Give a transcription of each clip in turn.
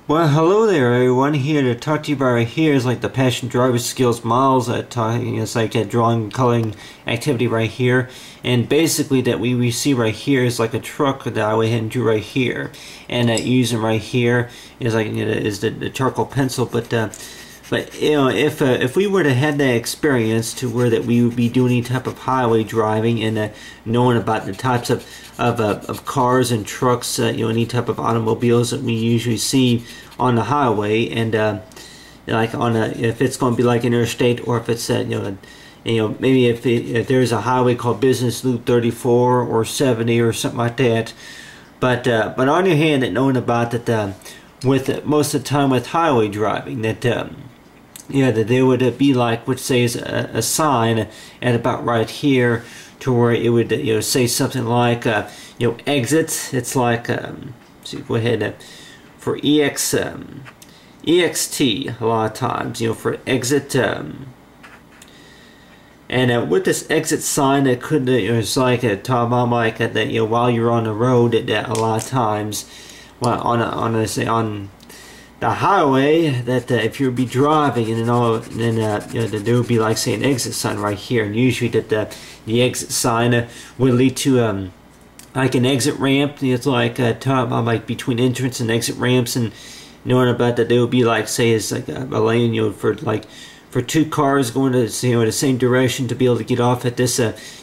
Well, hello there, everyone. Here to talk to you about right here is like the Passion Driver Skills Models. It's like a drawing, coloring activity right here, and basically that we see right here is like a truck that I went ahead and drew right here, and using right here is like is the charcoal pencil, but you know, if we were to have that experience to where that we would be doing any type of highway driving and knowing about the types of cars and trucks, you know, any type of automobiles that we usually see on the highway, and like on if it's going to be like interstate, or if it's you know, maybe if there's a highway called Business Loop 34 or 70 or something like that, but on your hand, that knowing about that with most of the time with highway driving that yeah, that there would be like, which says a sign at about right here, to where it would say something like exits. It's like so go ahead for EXT a lot of times, for exit, and with this exit sign, that could it's like a talk about like that while you're on the road, that a lot of times, well, on the highway, that if you'll be driving, and then there would be like, say, an exit sign right here, and usually that the exit sign would lead to like an exit ramp. It's like talking about like between entrance and exit ramps, and knowing about that there would be like, say, it's like a lane for two cars going to the same direction to be able to get off at this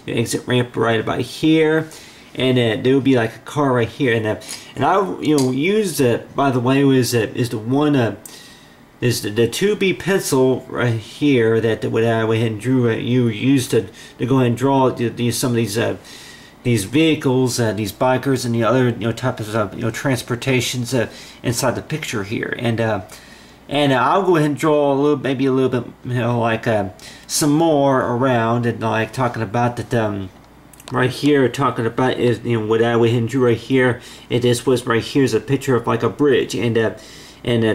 exit ramp right about here. And there would be like a car right here, and I used by the way is the one is the 2B pencil right here that what I went ahead and drew. You used to go ahead and draw some of these vehicles, these bikers, and the other types of transportations inside the picture here, and I'll go ahead and draw maybe a little bit like some more around, and like talking about that. Right here, talking about is what I went ahead and drew right here. This was right here is a picture of like a bridge, and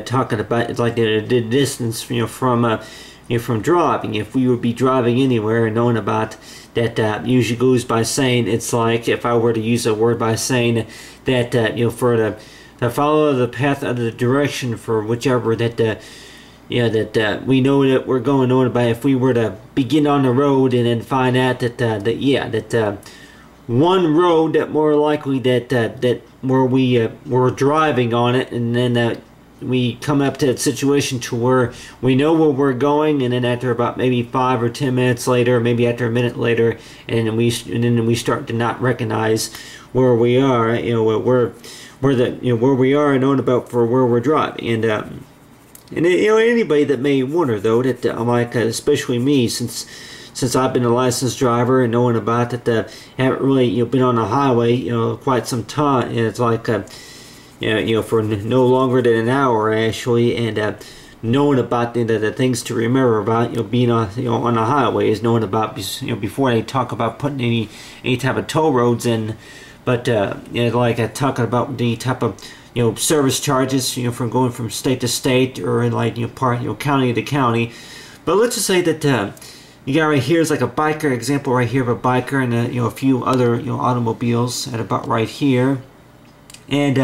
talking about it's like the distance from driving. If we would be driving anywhere, and knowing about that usually goes by saying, it's like if I were to use a word by saying that for to follow the path of the direction for whichever that we know that we're going on. About if we were to begin on the road and then find out that one road that more likely that where we're driving on it, and then we come up to that situation to where we know where we're going, and then after about maybe 5 or 10 minutes later, maybe after a minute later, and then we start to not recognize where we are, where we are, and knowing about for where we're driving. And anybody that may wonder though, that like especially me, since I've been a licensed driver, and knowing about that haven't really been on the highway quite some time, and it's like for no longer than an hour actually, and knowing about the things to remember about being on the highway is knowing about before they talk about putting any type of toll roads in, but like talking about the type of service charges, from going from state to state, or in like county to county. But let's just say that you got right here is like a biker example right here of a biker, and a few other automobiles at about right here, and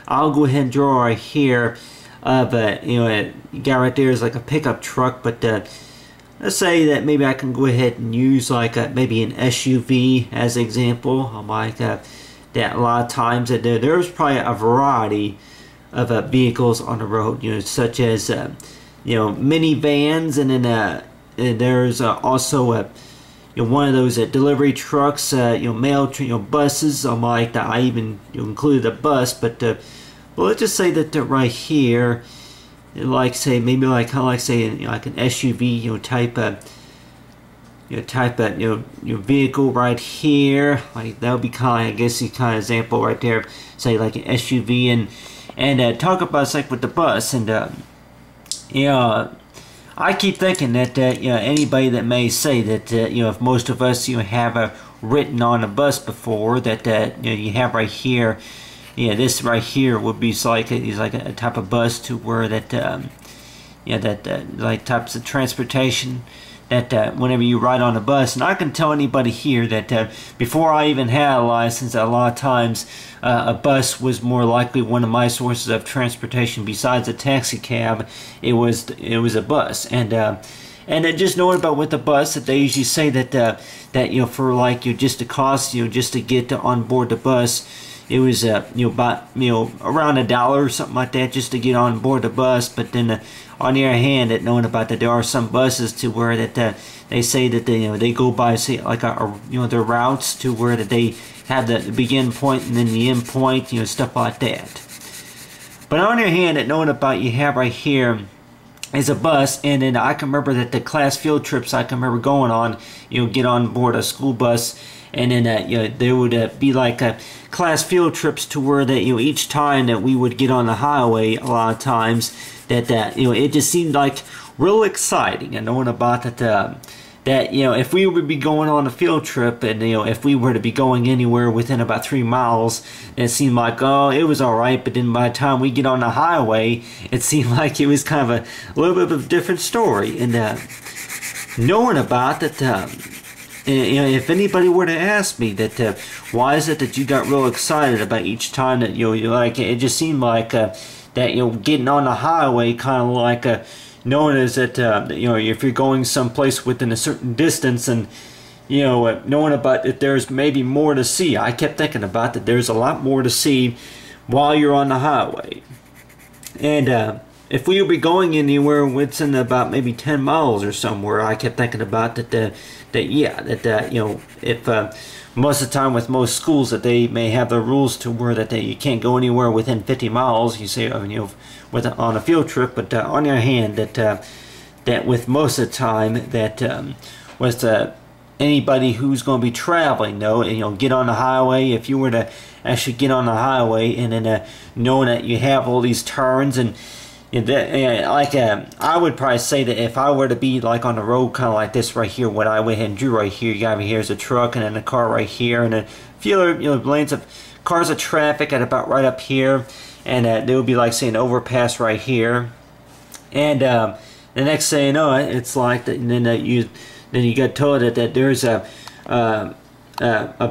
I'll go ahead and draw right here of you got right there is like a pickup truck, but let's say that maybe I can go ahead and use like maybe an SUV as an example. I'm like that a lot of times that there's probably a variety of vehicles on the road, such as minivans, and then there's also one of those delivery trucks, mail buses. I'm like that. I even included a bus, but well, let's just say that right here, like say maybe like kind of like say like an SUV type vehicle right here, like that would be kind of, I guess, the kind of example right there, say like an SUV, and talk about it's like with the bus, and I keep thinking that anybody that may say that if most of us have written on a bus before, that you have right here, this right here would be like a type of bus to where that like types of transportation that whenever you ride on a bus, and I can tell anybody here that before I even had a license, a lot of times a bus was more likely one of my sources of transportation besides a taxi cab. It was a bus, and just knowing about with the bus that they usually say that that for like just the cost just to get on board the bus, it was about around $1 or something like that just to get on board the bus. But then on the other hand, that knowing about that there are some buses to where that they say that they go by, say, like their routes to where that they have the begin point and then the end point, stuff like that. But on the other hand, that knowing about you have right here is a bus, and then I can remember that the class field trips I can remember going on, get on board a school bus, and then there would be like class field trips to where that each time that we would get on the highway, a lot of times that it just seemed like real exciting, and knowing about that that if we would be going on a field trip, and if we were to be going anywhere within about 3 miles, it seemed like, oh, it was all right, but then by the time we get on the highway, it seemed like it was kind of a little bit of a different story. And knowing about that, if anybody were to ask me that why is it that you got real excited about each time that you like, it just seemed like that getting on the highway kind of like knowing is that if you're going someplace within a certain distance, and knowing about that there's maybe more to see. I kept thinking about that there's a lot more to see while you're on the highway. And if we would be going anywhere within about maybe 10 miles or somewhere, I kept thinking about that if most of the time with most schools that they may have the rules to where that you can't go anywhere within 50 miles, you say, on a field trip. But on the other hand, that with most of the time that with anybody who's going to be traveling, though, and get on the highway, if you were to actually get on the highway, and then knowing that you have all these turns, and I would probably say that if I were to be like on the road kind of like this right here, what I went ahead and drew right here, you got me here's a truck, and then a car right here, and a few other lanes of cars of traffic at about right up here, and there would be like, say, an overpass right here, and the next thing you know, it's like that, and then you get told that there's a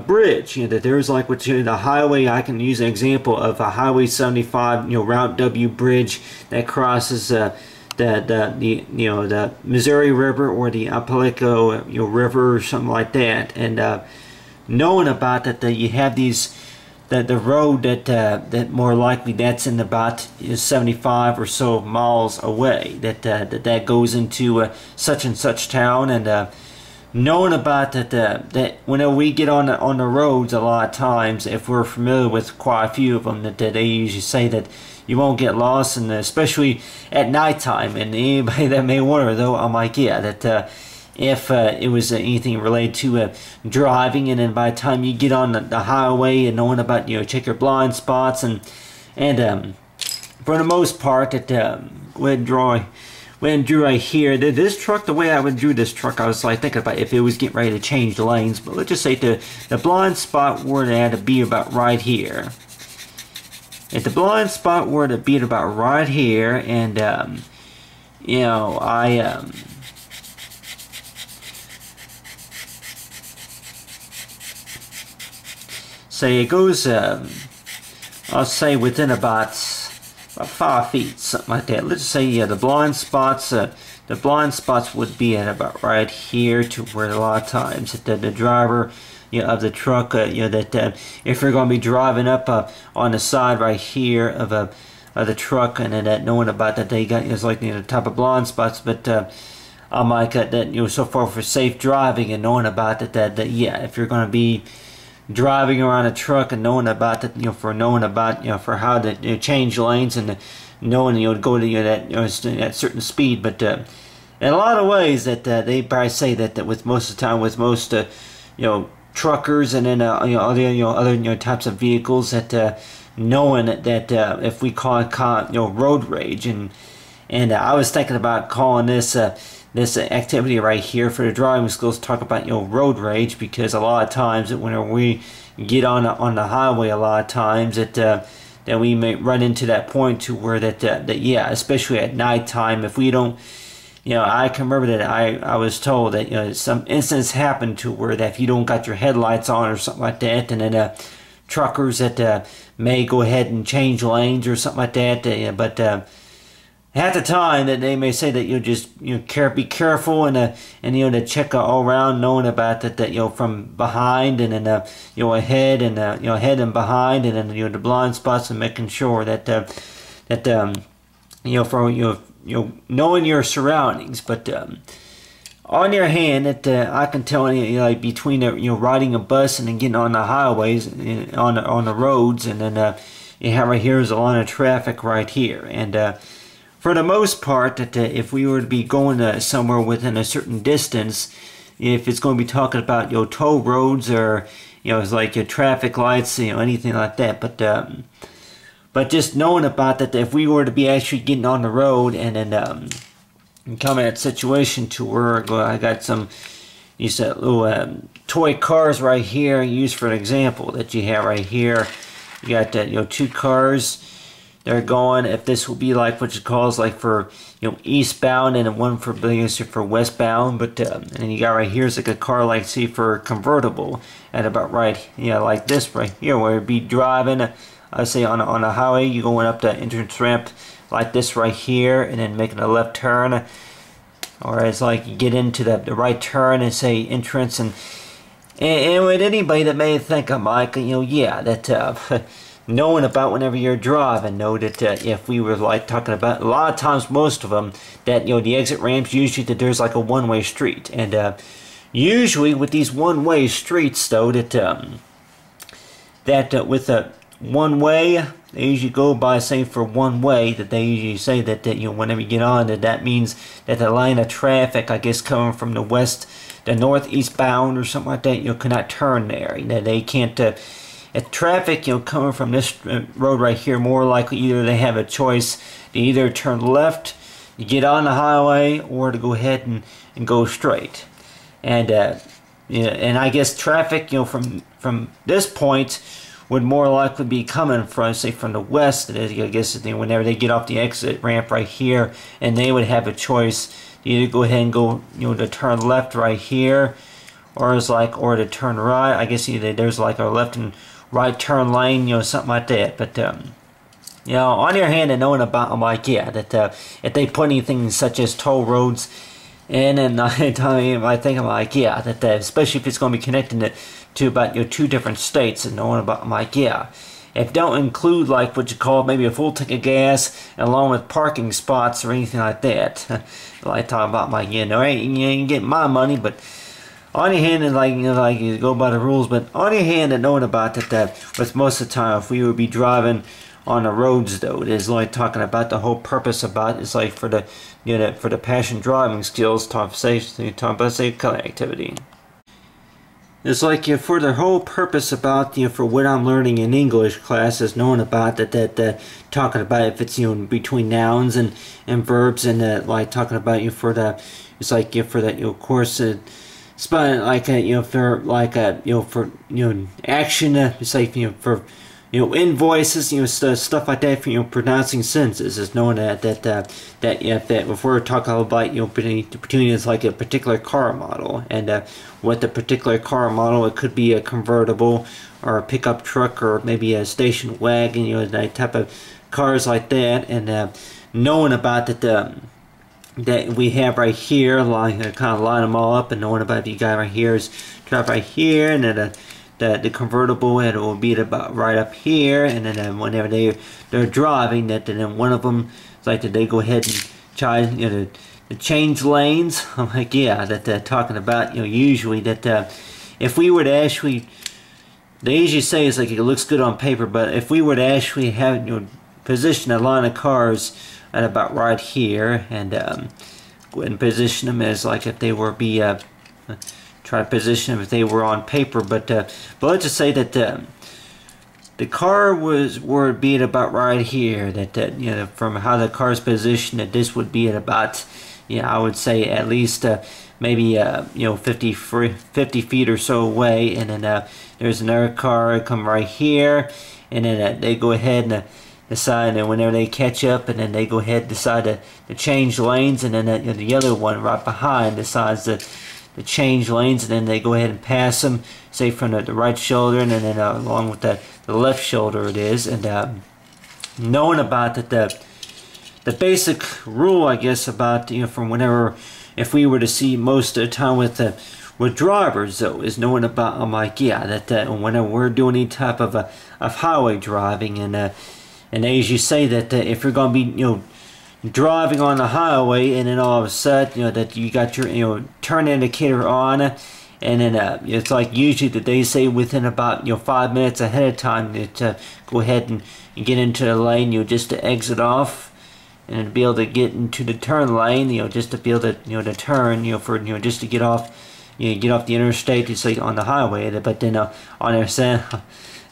bridge, that there's like the highway. I can use an example of a Highway 75, Route W bridge that crosses the Missouri River or the Apalachico River or something like that. And knowing about that, you have these the road that more likely that's in about 75 or so miles away that goes into such and such town. And knowing about that whenever we get on the roads, a lot of times, if we're familiar with quite a few of them, that they usually say that you won't get lost, and especially at nighttime. And anybody that may wonder, though, I'm like, yeah, that if it was anything related to driving, and then by the time you get on the highway, and knowing about check your blind spots, and for the most part, that go ahead and draw. When drew right here, this truck, the way I would drew this truck, I was like thinking about if it was getting ready to change lanes. But let's just say the blind spot were to have to be about right here. If the blind spot were to be about right here, and say it goes, I'll say within about 5 feet, something like that. Let's say the blind spots would be at about right here, to where a lot of times that the driver of the truck, that if you're going to be driving up on the side right here of the truck, and then that knowing about that they got like the type of blind spots, but I'm like that so far for safe driving, and knowing about that yeah, if you're going to be driving around a truck, and knowing about that, for how to change lanes, and knowing go to that certain speed. But in a lot of ways that they probably say that with most of the time with most truckers, and then other types of vehicles, that knowing that if we call it road rage, and I was thinking about calling this this activity right here for the driving schools, talk about road rage, because a lot of times that whenever we get on the highway, a lot of times that we may run into that point to where that yeah, especially at nighttime, if we don't you know, I can remember that I was told that, you know, some incidents happen to where that if you don't got your headlights on or something like that, and then truckers that may go ahead and change lanes or something like that, but at the time that they may say that you just, you know, be careful, and you know, to check all around, knowing about that you know, from behind, and then you know, ahead, and you know, ahead and behind, and then, you know, the blind spots, and making sure that you know, for you know, knowing your surroundings. But on your hand, that I can tell, you know, like between you know, riding a bus and then getting on the highways, on the roads, and then you have right here is a line of traffic right here, and for the most part, that if we were to be going somewhere within a certain distance, if it's going to be talking about, you know, toll roads, or, you know, it's like your traffic lights, you know, anything like that, but just knowing about that, if we were to be actually getting on the road, and then come in that situation to where I got some, you said, little toy cars right here, used for an example, that you have right here. You got you know, 2 cars. They're going, if this will be like what you calls like for, you know, eastbound, and then one for westbound, but and you got right here is like a car, like, see, for convertible, at about right, you know, like this right here, where it'd be driving, I say on a highway, you going up the entrance ramp like this right here, and then making a left turn, or it's like you get into the right turn and say entrance, and with anybody that may think I'm like, you know, yeah, that knowing about whenever you're driving, know that if we were like talking about, a lot of times, most of them, that, you know, the exit ramps, usually that there's like a one-way street, and usually with these one-way streets, though, that with a one-way, they usually go by, say, for one way, that they usually say that you know, whenever you get on, that means that the line of traffic, I guess, coming from the west, the northeast bound or something like that, you know, cannot turn there. You know, they can't. If traffic, you know, coming from this road right here, more likely either they have a choice to either turn left, you get on the highway, or to go ahead and go straight. And you know, and I guess traffic, you know, from this point would more likely be coming from, say, from the west. I guess whenever they get off the exit ramp right here, and they would have a choice to either go ahead and go, you know, to turn left right here, or to turn right. I guess either there's like a left and right turn lane, you know, something like that. But you know, on your hand, and knowing about, I'm like, yeah, that if they put anything such as toll roads, and then I think I'm like, yeah, that especially if it's going to be connecting it to about, you know, 2 different states, and knowing about, I'm like, yeah, if don't include like what you call maybe a full tank of gas along with parking spots or anything like that, like talking about, like, you know, you ain't getting my money, but on your hand, and like, you know, like, you go by the rules, but on your hand, and knowing about that with most of the time, if we would be driving on the roads, though, it is like talking about the whole purpose about, it's like for the, you know, for the passion driving skills, talk safety, talk about safe connectivity. It's like, you know, for the whole purpose about, you know, for what I'm learning in English class, is knowing about that talking about if it's, you know, between nouns and verbs, and like talking about, you know, for the, it's like, you know, for that, you know, course, like you know, for like you know, for, you know, action, it's like, you know, for, you know, invoices, you know, stuff like that, for, you know, pronouncing sentences, is knowing that if we're talking about, you know, between it's like a particular car model, and what the particular car model, it could be a convertible, or a pickup truck, or maybe a station wagon, you know, that type of cars like that, and knowing about that we have right here, like, kind of line them all up, and knowing about the guy right here is drive right here, and then the convertible, it will be about right up here, and then whenever they're driving, that then one of them, it's like that they go ahead and try, you know, to change lanes. I'm like, yeah, that they're talking about, you know, usually that if we were to actually, they usually say it's like it looks good on paper, but if we were to actually have, you know, position a line of cars at about right here, and go ahead and position them as like if they were try to position them if they were on paper, but let's just say that the car would be at about right here, that you know, from how the car's positioned, that this would be at about, you know, I would say at least maybe you know, 50 feet or so away, and then there's another car come right here, and then they go ahead and decide that whenever they catch up, and then they go ahead and decide to change lanes, and then the other one right behind decides to change lanes, and then they go ahead and pass them, say from the right shoulder, and then along with the left shoulder it is. And knowing about that, the basic rule, I guess, about, from whenever, if we were to see most of the time with drivers, though, is knowing about, I'm like, yeah, that whenever we're doing any type of highway driving, and as you say, that if you're going to be, driving on the highway, and then all of a sudden, that you got your, turn indicator on, and then it's like usually that they say within about 5 minutes ahead of time to go ahead and get into the lane, just to exit off, and to be able to get into the turn lane, just to be able to to turn, for just to get off, get off the interstate, just like on the highway. But then on their side,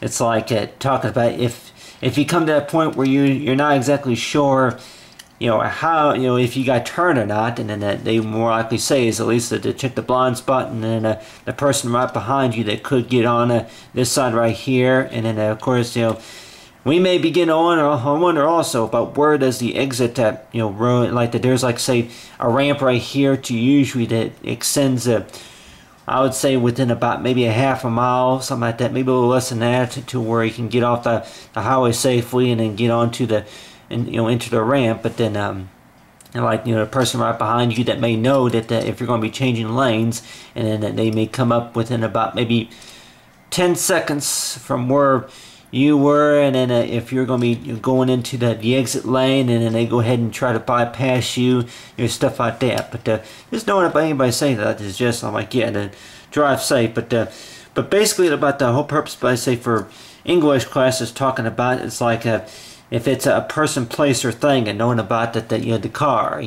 it's like talking about if you come to that point where you're not exactly sure, how, if you got turned or not, and then that they more likely say is at least to check the blind spot, and then the person right behind you that could get on this side right here, and then of course, we may begin on wonder also about where does the exit at, road, like that there's like say a ramp right here to usually that extends I would say within about maybe a half a mile, something like that, maybe a little less than that, to where you can get off the highway safely and then get onto the, into the ramp. But then, like, the person right behind you that may know that if you're going to be changing lanes, and then that they may come up within about maybe 10 seconds from where you were, and then if you're going to be going into the exit lane, and then they go ahead and try to bypass you, stuff like that. But just knowing about anybody saying that is just, I'm like, yeah, to drive safe. But basically about the whole purpose, but I say for English classes talking about, it's like if it's a person, place, or thing, and knowing about that the car,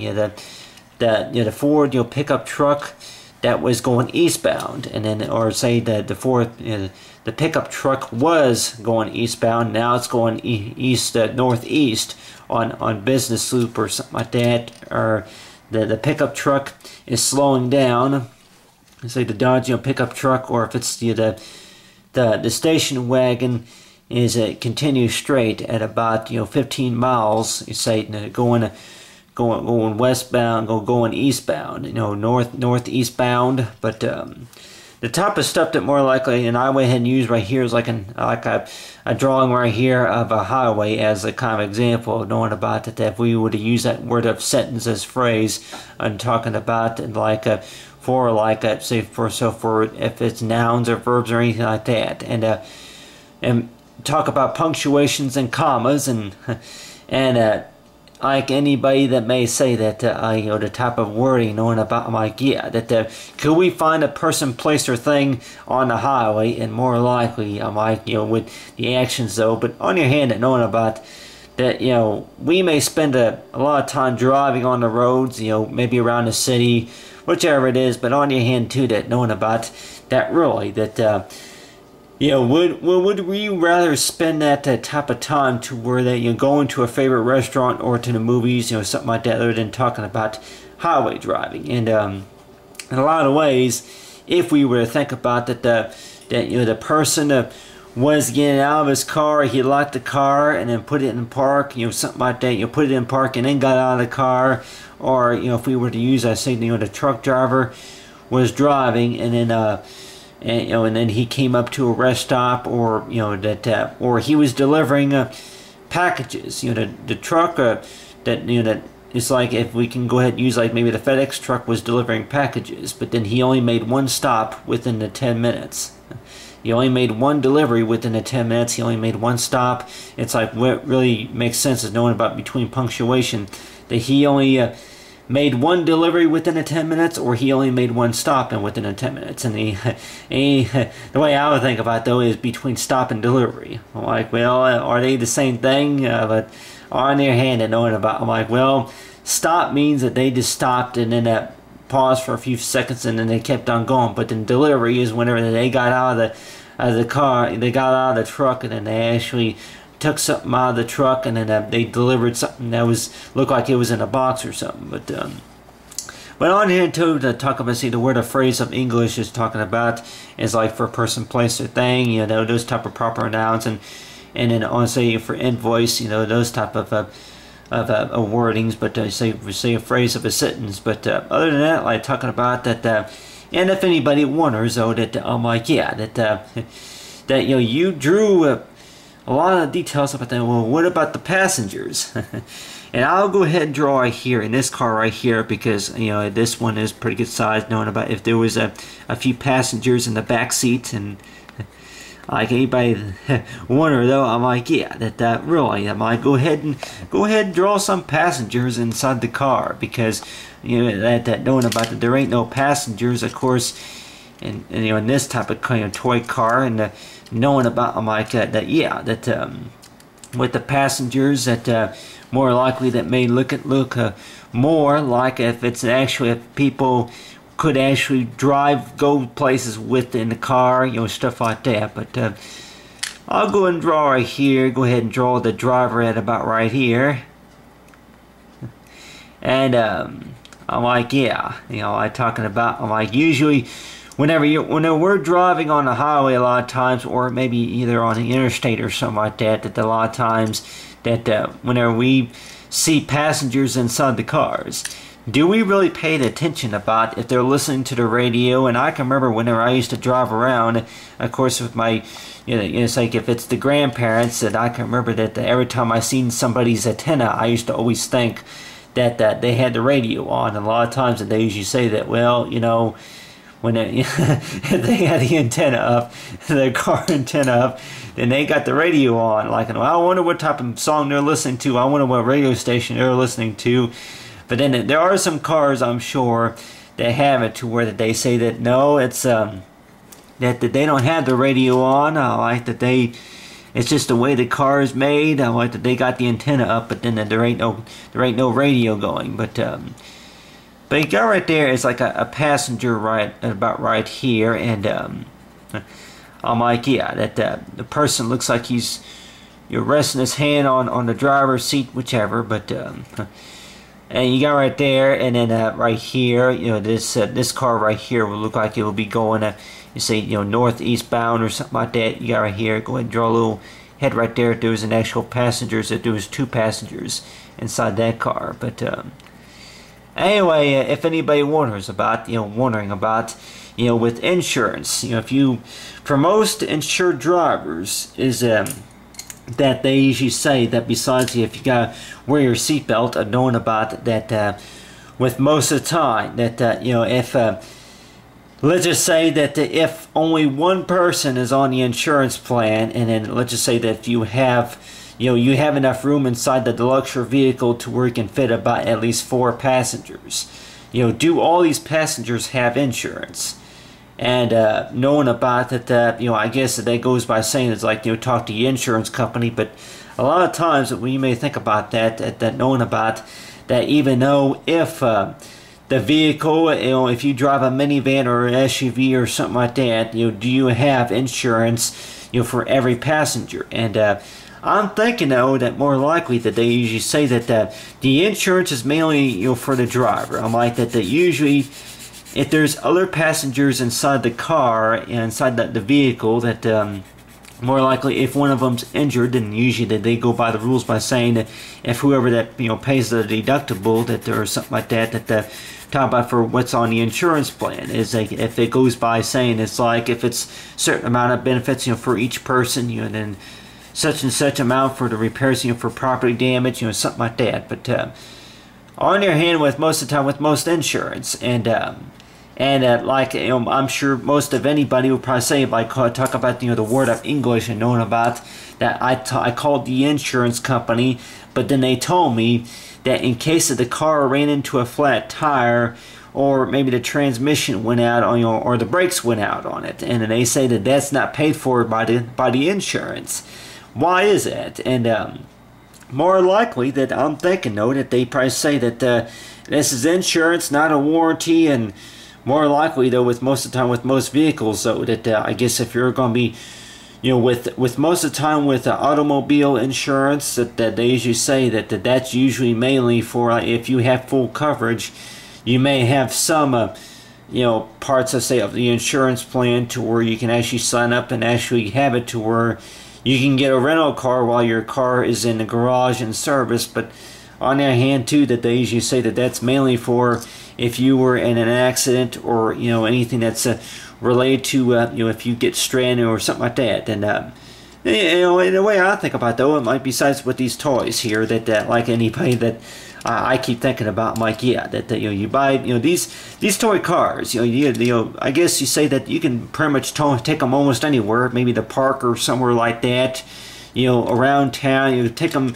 the Ford pickup truck that was going eastbound, and then, or say that the Ford, the pickup truck was going eastbound, now it's going northeast on Business Loop or something like that, or the pickup truck is slowing down, say the Dodge pickup truck, or if it's the station wagon is continues straight at about 15 miles, you say going westbound, going eastbound, northeastbound. But the type of stuff that more likely, and I went ahead and used right here is like a drawing right here of a highway as a kind of example of knowing about that if we were to use that word of sentence as phrase and talking about like for if it's nouns or verbs or anything like that, and talk about punctuations and commas, and like anybody that may say that the type of wording, knowing about, I'm like, yeah, that could we find a person, place, or thing on the highway, and more likely, I'm like, with the actions though. But on your hand, knowing about that, we may spend a lot of time driving on the roads, maybe around the city, whichever it is. But on your hand too, that knowing about that really that. Would we rather spend that type of time to where that going to a favorite restaurant or to the movies, something like that, other than talking about highway driving? And in a lot of ways, if we were to think about that, the person was getting out of his car, he locked the car and then put it in park, something like that. Put it in park and then got out of the car, or if we were to use, I say, the truck driver was driving and then. And then he came up to a rest stop, or or he was delivering packages. The truck that it's like, if we can go ahead and use like maybe the FedEx truck was delivering packages, but then he only made one stop within the 10 minutes. He only made one delivery within the 10 minutes. He only made one stop. It's like what really makes sense is knowing about between punctuation that he only. Made one delivery within the 10 minutes, or he only made one stop and within the 10 minutes. And the way I would think about it, though, is between stop and delivery. I'm like, well, are they the same thing? But on their hand, and knowing about, I'm like, well, stop means that they just stopped and then paused for a few seconds and then they kept on going. But then delivery is whenever they got out of the car, they got out of the truck, and then they actually took something out of the truck, and then they delivered something that looked like it was in a box or something. But on here too, to talk about, see, the word or phrase of English is talking about is like for person, place, or thing, those type of proper nouns. And and then on say for invoice, you know, those type of wordings, but say a phrase of a sentence. But other than that, like talking about that, and if anybody wonders, though, that I'm like, yeah, that that you know, you drew a lot of details about that. Well, what about the passengers? And I'll go ahead and draw right here in this car right here, because you know this one is pretty good size, knowing about if there was a few passengers in the back seat. And like anybody wonder, though, I'm like, yeah, that really, I might go ahead and draw some passengers inside the car, because you know that knowing about that there ain't no passengers, of course, and you know in this type of kind of toy car, and knowing about, I'm like that yeah, that with the passengers, that more likely that may look more like if it's actually if people could actually go places within the car, you know, stuff like that. But I'll go and draw right here. Go ahead and draw the driver at about right here. And I'm like, yeah, you know, I'm like, usually whenever we're driving on the highway a lot of times, or maybe either on the interstate or something like that, that a lot of times that whenever we see passengers inside the cars, do we really pay attention about if they're listening to the radio? And I can remember whenever I used to drive around, of course, with my, you know, it's like if it's the grandparents, that I can remember that every time I seen somebody's antenna, I used to always think that they had the radio on. And a lot of times that they usually say that, well, you know, when they had the antenna up, their car antenna up, then they got the radio on. Like, well, I wonder what type of song they're listening to. I wonder what radio station they're listening to. But then there are some cars, I'm sure, that have it to where that they say that no, it's that they don't have the radio on. I like that it's just the way the car is made. I like that they got the antenna up, but then there ain't no radio going. But you got right there is like a passenger about right here, and I'm like, yeah, that the person looks like he's resting his hand on the driver's seat, whichever. But and you got right there, and then right here, you know, this car right here will look like it will be going you say, you know, northeast bound or something like that. You got right here. Go ahead and draw a little head right there. If there was an actual passengers, if there was 2 passengers inside that car. But anyway, if anybody wondering about, you know, with insurance, you know, for most insured drivers is that they usually say that besides if you gotta wear your seatbelt, knowing about that with most of the time that you know, if let's just say that if only one person is on the insurance plan, and then let's just say that if you have enough room inside the deluxe vehicle to where you can fit about at least 4 passengers, you know, do all these passengers have insurance? And knowing about that, you know, I guess that goes by saying it's like, you know, talk to the insurance company. But a lot of times we may think about that knowing about that, even though if the vehicle, you know, if you drive a minivan or an SUV or something like that, you know, do you have insurance, you know, for every passenger? And I'm thinking, though, that more likely that they usually say that the insurance is mainly, you know, for the driver. I'm like that usually, if there's other passengers inside the car, inside the vehicle, that more likely if one of them's injured, then usually that they go by the rules by saying that if whoever that, you know, pays the deductible, that there or something like that talk about for what's on the insurance plan is like if it goes by saying it's like if it's certain amount of benefits, you know, for each person, you know, then such and such amount for the repairs, you know, for property damage, you know, something like that. But on your hand, with most of the time with most insurance, and like, you know, I'm sure most of anybody would probably say, like, talk about, you know, the word of English and knowing about that I called the insurance company, but then they told me that in case of the car ran into a flat tire, or maybe the transmission went out on, you know, or the brakes went out on it, and then they say that that's not paid for by the insurance. Why is that? And more likely that I'm thinking, though, that they probably say that this is insurance, not a warranty. And more likely, though, with most of the time with most vehicles, though, that I guess if you're going to be, you know, with most of the time with automobile insurance, that they usually say that that's usually mainly for if you have full coverage, you may have some you know, parts, I say, of the insurance plan to where you can actually sign up and actually have it to where you can get a rental car while your car is in the garage in service. But on the other hand too, that they usually say that that's mainly for if you were in an accident, or anything that's related to if you get stranded or something like that. And in the way I think about it, though, it might, besides with these toys here, that like anybody that I keep thinking about, I'm like, yeah, that you buy these toy cars, I guess you say that you can pretty much take them almost anywhere, maybe the park or somewhere like that, around town. You take them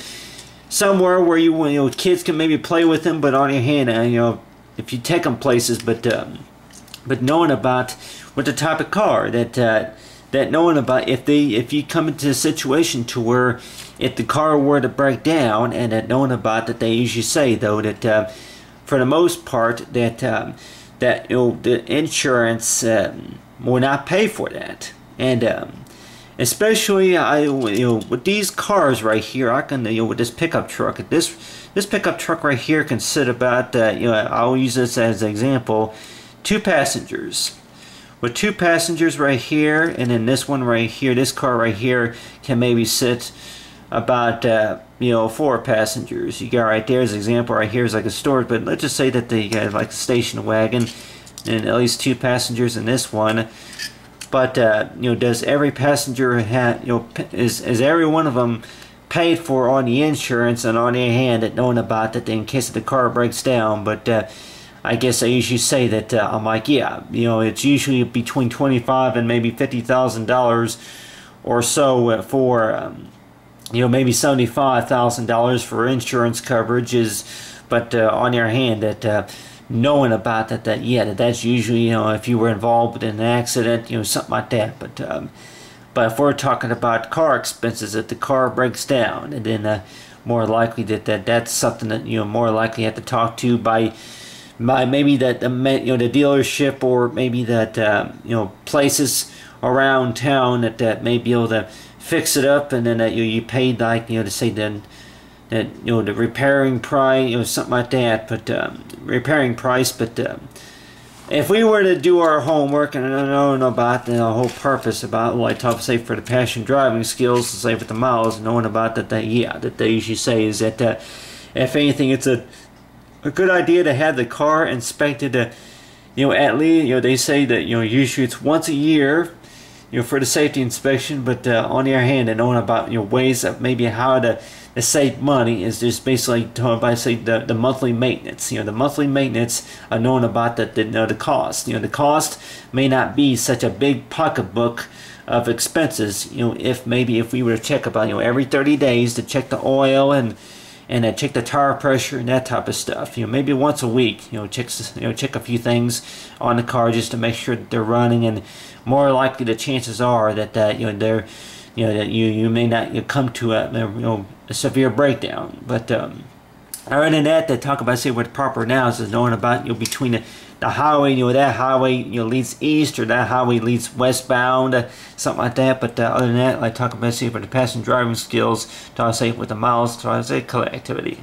somewhere where kids can maybe play with them, but on the other hand, if you take them places, but knowing about with the type of car that knowing about if you come into a situation to where if the car were to break down, and that knowing about that, they usually say though that for the most part that the insurance will not pay for that. And especially with these cars right here, I can with this pickup truck, this pickup truck right here can sit about I'll use this as an example, 2 passengers. With 2 passengers right here, and then this one right here, this car right here can maybe sit about 4 passengers. You got right there as an example right here is like a storage, but let's just say that they got like a station wagon and at least 2 passengers in this one. But does every passenger have is every one of them paid for on the insurance, and on the other hand that knowing about that in case the car breaks down? But I guess I usually say that I'm like, yeah, it's usually between $25,000 and maybe $50,000 or so for maybe $75,000 for insurance coverages. But on the other hand, that knowing about that that's usually if you were involved in an accident, something like that. But if we're talking about car expenses, if the car breaks down, and then more likely that's something that more likely have to talk to by maybe that the dealership, or maybe that places around town that may be able to fix it up, and then that you paid like to say then that the repairing price, something like that. But repairing price. But if we were to do our homework and know about the whole purpose about what I talk say for the passion driving skills, to say with the miles, knowing about that they usually say is that if anything, it's a good idea to have the car inspected. At least they say that usually it's once a year, for the safety inspection. But on the other hand, and knowing about ways of maybe how to save money is just basically talking about say the monthly maintenance. The monthly maintenance, knowing about the cost. The cost may not be such a big pocketbook of expenses. If we were to check about every 30 days to check the oil and check the tire pressure and that type of stuff. Maybe once a week, check a few things on the car just to make sure that they're running, and more likely the chances are that they're that you may not come to a severe breakdown. But other than that, they talk about say what proper analysis is knowing about between the highway, that highway leads east, or that highway leads westbound, something like that. But other than that, I talk about say for the passenger driving skills, talk say with the miles, talk say collectivity.